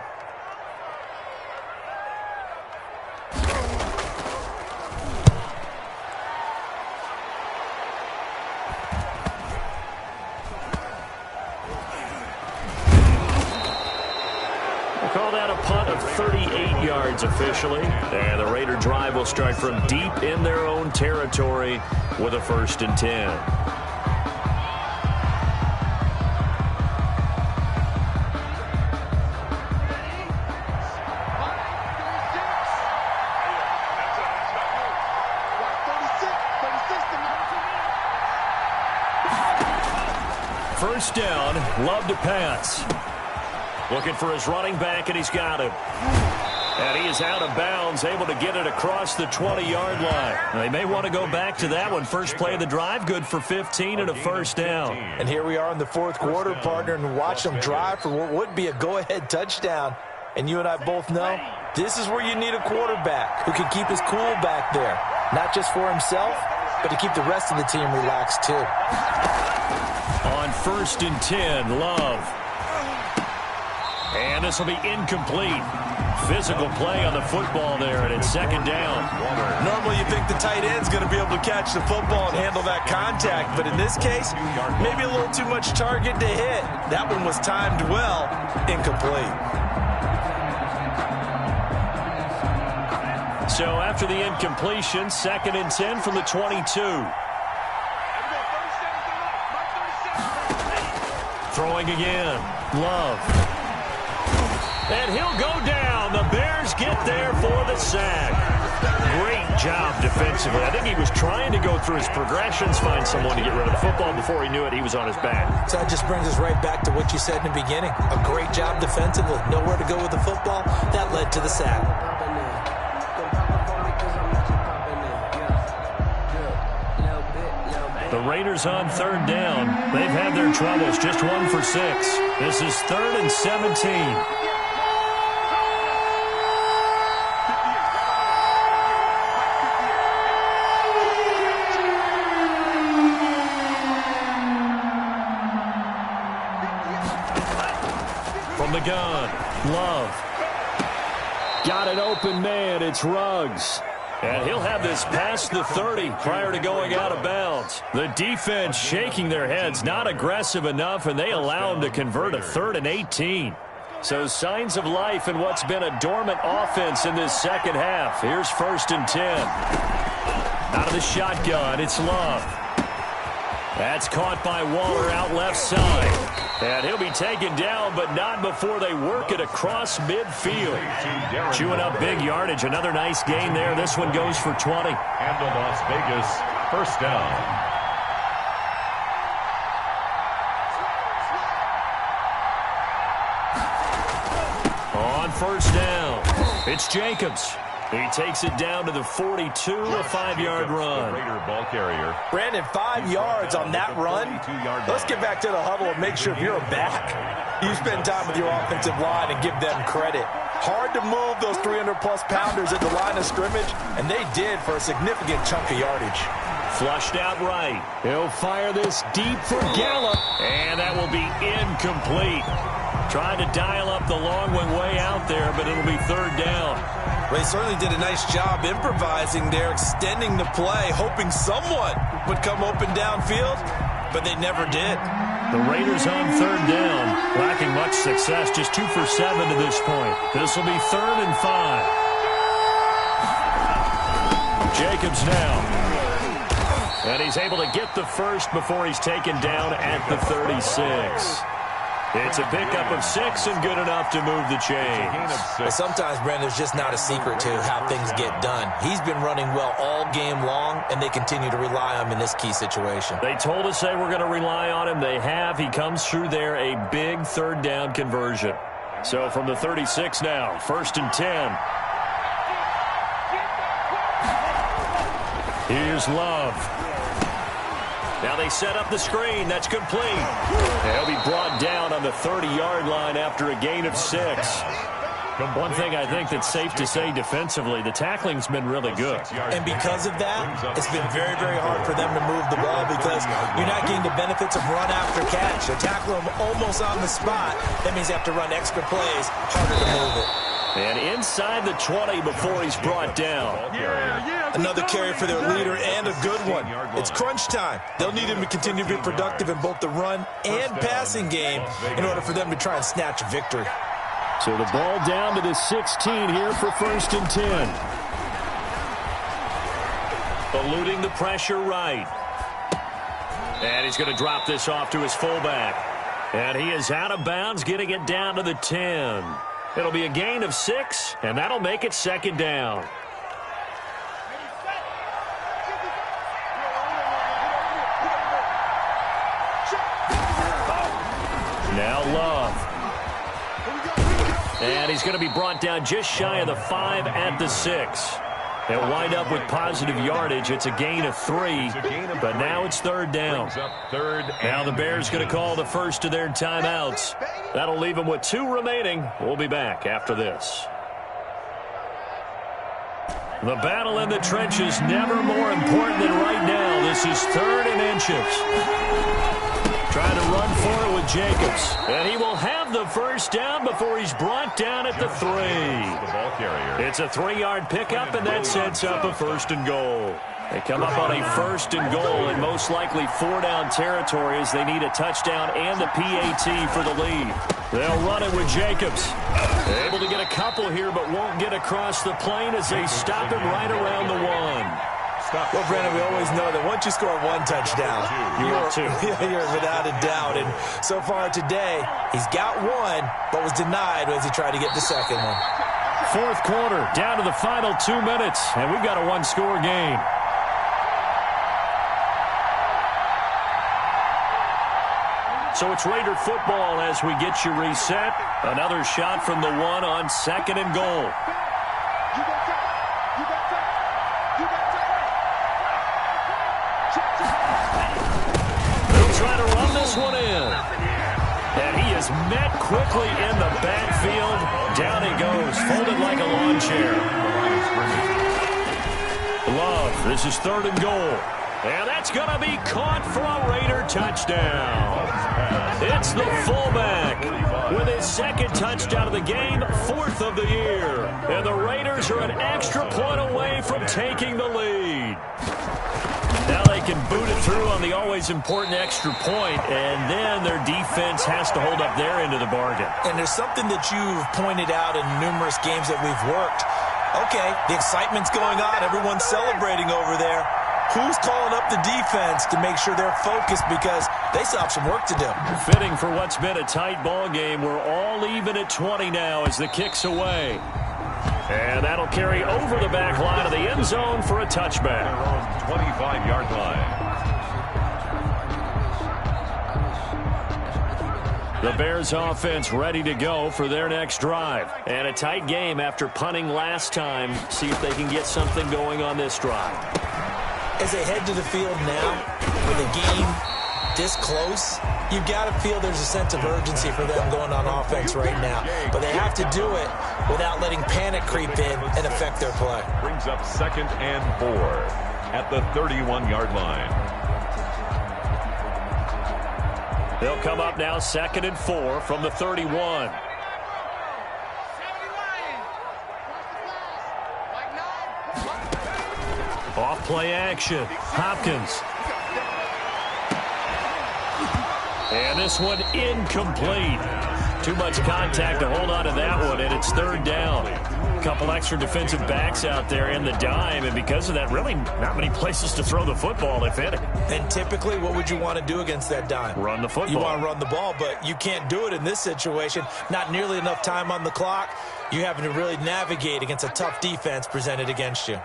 Call that a punt of 38 yards officially. And the Raider drive will start from deep in their own territory with a 1st and 10. first down, Love to pass. Looking for his running back, and he's got him. And he is out of bounds, able to get it across the 20-yard line. They may want to go back to that one. First play of the drive, good for 15 and a first down. And here we are in the fourth quarter, partner, and watch them drive for what would be a go-ahead touchdown. And you and I both know this is where you need a quarterback who can keep his cool back there. Not just for himself, but to keep the rest of the team relaxed too. On 1st and 10, Love. And this will be incomplete. Physical play on the football there, and it's second down. Normally you think the tight end's going to be able to catch the football and handle that contact, but in this case, maybe a little too much target to hit. That one was timed well, incomplete. So after the incompletion, 2nd and 10 from the 22. Throwing again, Love. And he'll go down. The Bears get there for the sack. Great job defensively. I think he was trying to go through his progressions, find someone to get rid of the football. Before he knew it, he was on his back. So that just brings us right back to what you said in the beginning. A great job defensively. Nowhere to go with the football. That led to the sack. The Raiders on 3rd down. They've had their troubles. Just 1 for 6. This is 3rd and 17. The gun, Love. Got an open man, it's Ruggs. And he'll have this past the 30 prior to going out of bounds. The defense shaking their heads, not aggressive enough, and they allow him to convert a 3rd and 18. So signs of life in what's been a dormant offense in this second half. Here's 1st and 10. Out of the shotgun, it's Love. That's caught by Waller out left side. And he'll be taken down, but not before they work it across midfield. Chewing up big yardage. Another nice gain there. This one goes for 20. And the Las Vegas first down. On 1st down, it's Jacobs. He takes it down to the 42, a 5-yard run. Raider ball carrier. Brandon, 5 yards on that run. Let's get back to the huddle and make sure if you're a back, you spend time with your offensive line and give them credit. Hard to move those 300-plus pounders at the line of scrimmage, and they did for a significant chunk of yardage. Flushed out right. He'll fire this deep for Gallup, and that will be incomplete. Trying to dial up the long one way out there, but it'll be 3rd down. Well, they certainly did a nice job improvising there, extending the play, hoping someone would come open downfield, but they never did. The Raiders on 3rd down, lacking much success, just 2 for 7 to this point. This will be 3rd and 5. Jacobs now. And he's able to get the first before he's taken down at the 36. It's a pickup of 6 and good enough to move the chains. But sometimes, Brandon, there's just not a secret to how things get done. He's been running well all game long, and they continue to rely on him in this key situation. They told us they were going to rely on him. They have. He comes through there, a big 3rd down conversion. So from the 36 now, 1st and 10. Here's Love. Now they set up the screen. That's complete. He'll be brought down on the 30-yard line after a gain of 6. One thing I think that's safe to say defensively, the tackling's been really good. And because of that, it's been very, very hard for them to move the ball because you're not getting the benefits of run after catch. They tackle them almost on the spot. That means you have to run extra plays, harder to move it. And inside the 20 before he's brought down. Another carry for their leader and a good one. It's crunch time. They'll need him to continue to be productive in both the run and passing game in order for them to try and snatch a victory. So the ball down to the 16 here for 1st and 10. Eluding the pressure right. And he's going to drop this off to his fullback. And he is out of bounds, getting it down to the 10. It'll be a gain of 6, and that'll make it 2nd down. Now Love. And he's going to be brought down just shy of the 5 at the 6. They'll wind up with positive yardage. It's a gain of 3, but now it's third down. Now the Bears going to call the first of their timeouts. That'll leave them with 2 remaining. We'll be back after this. The battle in the trenches never more important than right now. This is 3rd and inches. Trying to run for it with Jacobs. And he will have the first down before he's brought down at the 3. It's a 3-yard pickup, and that sets up a 1st and goal. They come up on a 1st and goal in most likely 4-down territory as they need a touchdown and the PAT for the lead. They'll run it with Jacobs. Able to get a couple here, but won't get across the plane as they stop him right around the 1. Well, Brandon, we always know that once you score 1 touchdown, you're without a doubt. And so far today, he's got 1, but was denied as he tried to get the second one. 4th quarter, down to the final 2 minutes, and we've got a 1-score game. So it's Raider football as we get you reset. Another shot from the 1 on 2nd and goal. They'll try to run this one in. And he is met quickly in the backfield. Down he goes, folded like a lawn chair. Love, this is 3rd and goal. And that's going to be caught for a Raider touchdown. It's the fullback with his 2nd touchdown of the game, 4th of the year. And the Raiders are an extra point away from taking the lead. Now they can boot it through on the always important extra point, and then their defense has to hold up their end of the bargain. And there's something that you've pointed out in numerous games that we've worked. Okay, the excitement's going on. Everyone's celebrating over there. Who's calling up the defense to make sure they're focused because they still have some work to do? Fitting for what's been a tight ball game. We're all even at 20 now as the kick's away. And that'll carry over the back line of the end zone for a touchback. 25-yard line. The Bears offense ready to go for their next drive. And a tight game after punting last time. See if they can get something going on this drive. As they head to the field now, with a game this close, you've got to feel there's a sense of urgency for them going on offense right now. But they have to do it without letting panic creep in and affect their play. Brings up 2nd and 4 at the 31-yard line. They'll come up now 2nd and 4 from the 31. Off play action. Hopkins. And this one incomplete. Too much contact to hold on to that one, and it's 3rd down. A couple extra defensive backs out there in the dime, and because of that, really not many places to throw the football, if any. And typically, what would you want to do against that dime? Run the football. You want to run the ball, but you can't do it in this situation. Not nearly enough time on the clock. You're having to really navigate against a tough defense presented against you.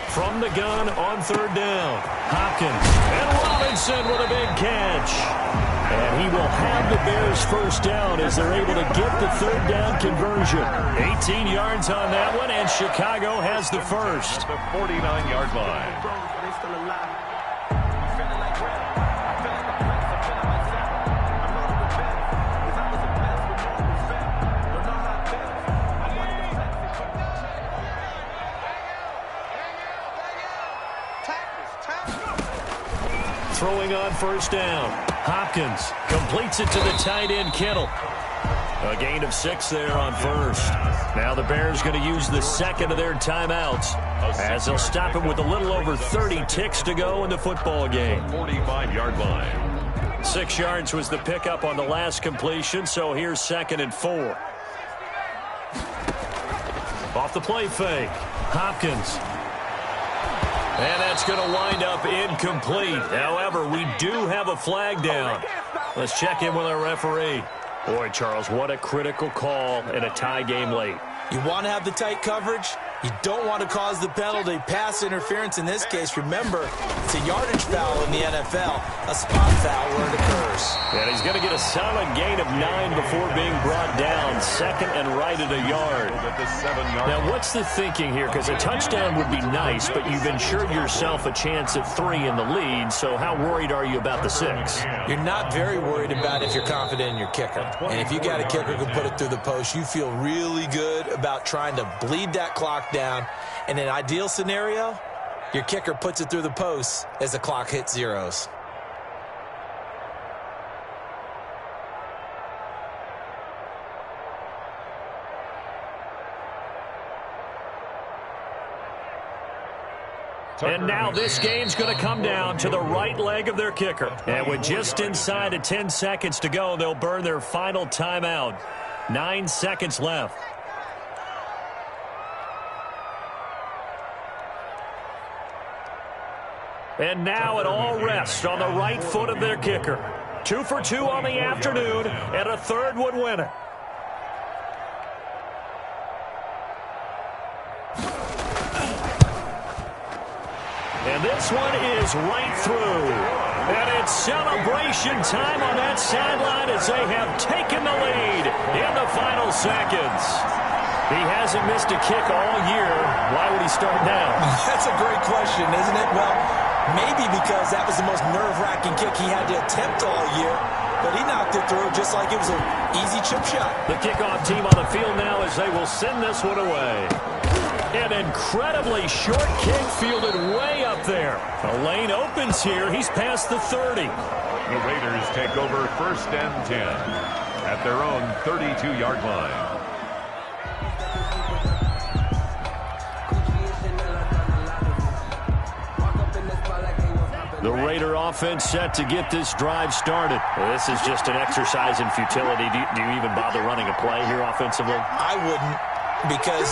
From the gun on 3rd down. Hopkins and Robinson with a big catch. And he will have the Bears first down as they're able to get the 3rd down conversion. 18 yards on that one, and Chicago has the first. The 49-yard line. Throwing on 1st down. Hopkins completes it to the tight end, Kittle. A gain of 6 there on 1st. Now the Bears going to use the 2nd of their timeouts as they'll stop it with a little over 30 ticks to go in the football game. 45-yard line. 6 yards was the pickup on the last completion, so here's 2nd and 4. Off the play fake. Hopkins. And that's going to wind up incomplete. However, we do have a flag down. Let's check in with our referee. Boy, Charles, what a critical call in a tie game late. You want to have the tight coverage? You don't want to cause the penalty. Pass interference in this case. Remember, it's a yardage foul in the NFL, a spot foul where it occurs. And he's going to get a solid gain of 9 before being brought down. Second and right at a yard. Now, what's the thinking here? Because a touchdown would be nice, but you've ensured yourself a chance at 3 in the lead, so how worried are you about the 6? You're not very worried about if you're confident in your kicker. And if you got a kicker who can put it through the post, you feel really good about trying to bleed that clock down. In an ideal scenario, your kicker puts it through the post as the clock hits zeros. And now this game's going to come down to the right leg of their kicker. And with just inside of 10 seconds to go, they'll burn their final timeout. 9 seconds left. And now it all rests on the right foot of their kicker. 2 for 2 on the afternoon, and a third would win it. And this one is right through. And it's celebration time on that sideline as they have taken the lead in the final seconds. He hasn't missed a kick all year. Why would he start now? That's a great question, isn't it? Well, maybe because that was the most nerve-wracking kick he had to attempt all year. But he knocked it through just like it was an easy chip shot. The kickoff team on the field now as they will send this one away. An incredibly short kick fielded way up there. A lane opens here. He's past the 30. The Raiders take over 1st and 10 at their own 32-yard line. The Raider offense set to get this drive started. Well, this is just an exercise in futility. Do you even bother running a play here offensively? I wouldn't, because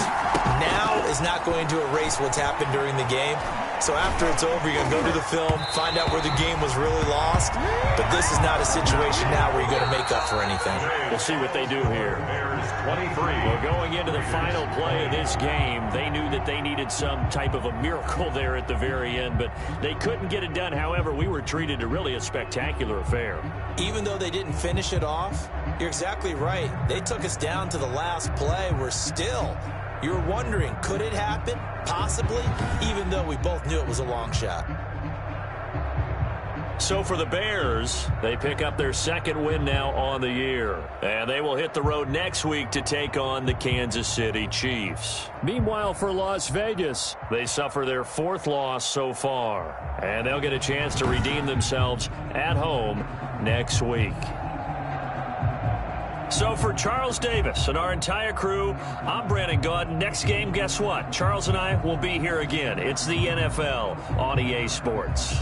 now is not going to erase what's happened during the game. So after it's over, you're going to go to the film, find out where the game was really lost. But this is not a situation now where you're going to make up for anything. We'll see what they do here. Bears 23. Well, going into the final play of this game, they knew that they needed some type of a miracle there at the very end, but they couldn't get it done. However, we were treated to really a spectacular affair. Even though they didn't finish it off, you're exactly right. They took us down to the last play. We're still... You're wondering, could it happen? Possibly, even though we both knew it was a long shot. So for the Bears, they pick up their 2nd win now on the year. And they will hit the road next week to take on the Kansas City Chiefs. Meanwhile, for Las Vegas, they suffer their 4th loss so far. And they'll get a chance to redeem themselves at home next week. So for Charles Davis and our entire crew, I'm Brandon Gaud. Next game, guess what? Charles and I will be here again. It's the NFL on EA Sports.